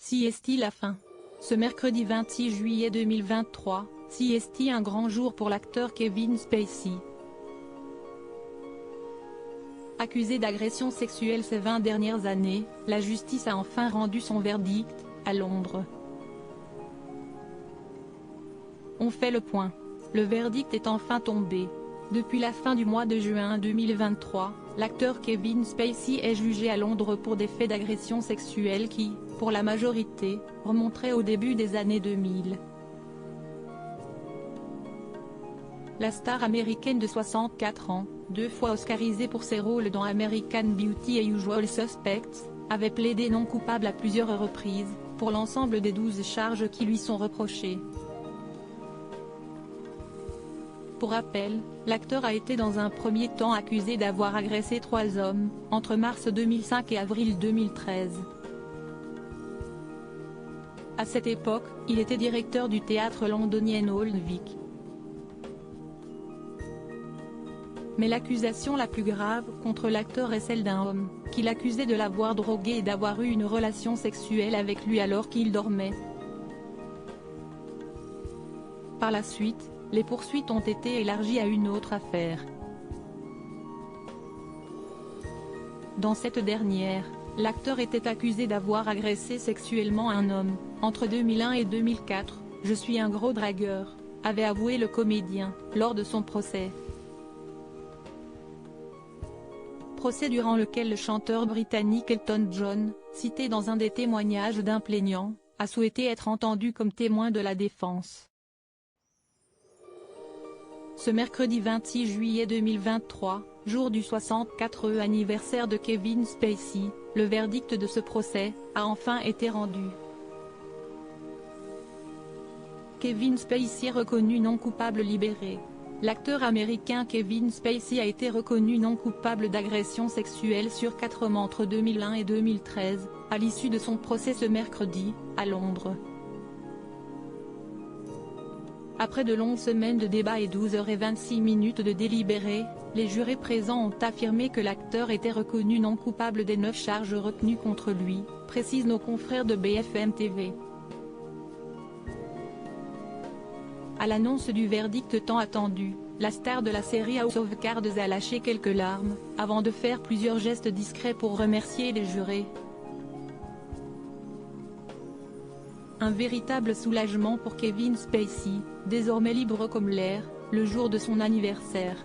CST la fin. Ce mercredi 26 juillet 2023, CST un grand jour pour l'acteur Kevin Spacey. Accusé d'agression sexuelle ces 20 dernières années, la justice a enfin rendu son verdict, à Londres. On fait le point. Le verdict est enfin tombé. Depuis la fin du mois de juin 2023, l'acteur Kevin Spacey est jugé à Londres pour des faits d'agression sexuelle qui, pour la majorité, remonteraient au début des années 2000. La star américaine de 64 ans, 2 fois oscarisée pour ses rôles dans American Beauty et Usual Suspects, avait plaidé non coupable à plusieurs reprises, pour l'ensemble des 12 charges qui lui sont reprochées. Pour rappel, l'acteur a été dans un premier temps accusé d'avoir agressé 3 hommes, entre mars 2005 et avril 2013. À cette époque, il était directeur du théâtre londonien Old Vic. Mais l'accusation la plus grave contre l'acteur est celle d'un homme, qui l'accusait de l'avoir drogué et d'avoir eu une relation sexuelle avec lui alors qu'il dormait. Par la suite, les poursuites ont été élargies à une autre affaire. Dans cette dernière, l'acteur était accusé d'avoir agressé sexuellement un homme, entre 2001 et 2004, « Je suis un gros dragueur », avait avoué le comédien, lors de son procès. Procès durant lequel le chanteur britannique Elton John, cité dans un des témoignages d'un plaignant, a souhaité être entendu comme témoin de la défense. Ce mercredi 26 juillet 2023, jour du 64e anniversaire de Kevin Spacey, le verdict de ce procès a enfin été rendu. Kevin Spacey reconnu non coupable libéré. L'acteur américain Kevin Spacey a été reconnu non coupable d'agression sexuelle sur 4 hommes entre 2001 et 2013, à l'issue de son procès ce mercredi, à Londres. Après de longues semaines de débats et 12h26 de délibérés, les jurés présents ont affirmé que l'acteur était reconnu non coupable des 9 charges retenues contre lui, précisent nos confrères de BFM TV. À l'annonce du verdict tant attendu, la star de la série House of Cards a lâché quelques larmes, avant de faire plusieurs gestes discrets pour remercier les jurés. Un véritable soulagement pour Kevin Spacey, désormais libre comme l'air, le jour de son anniversaire.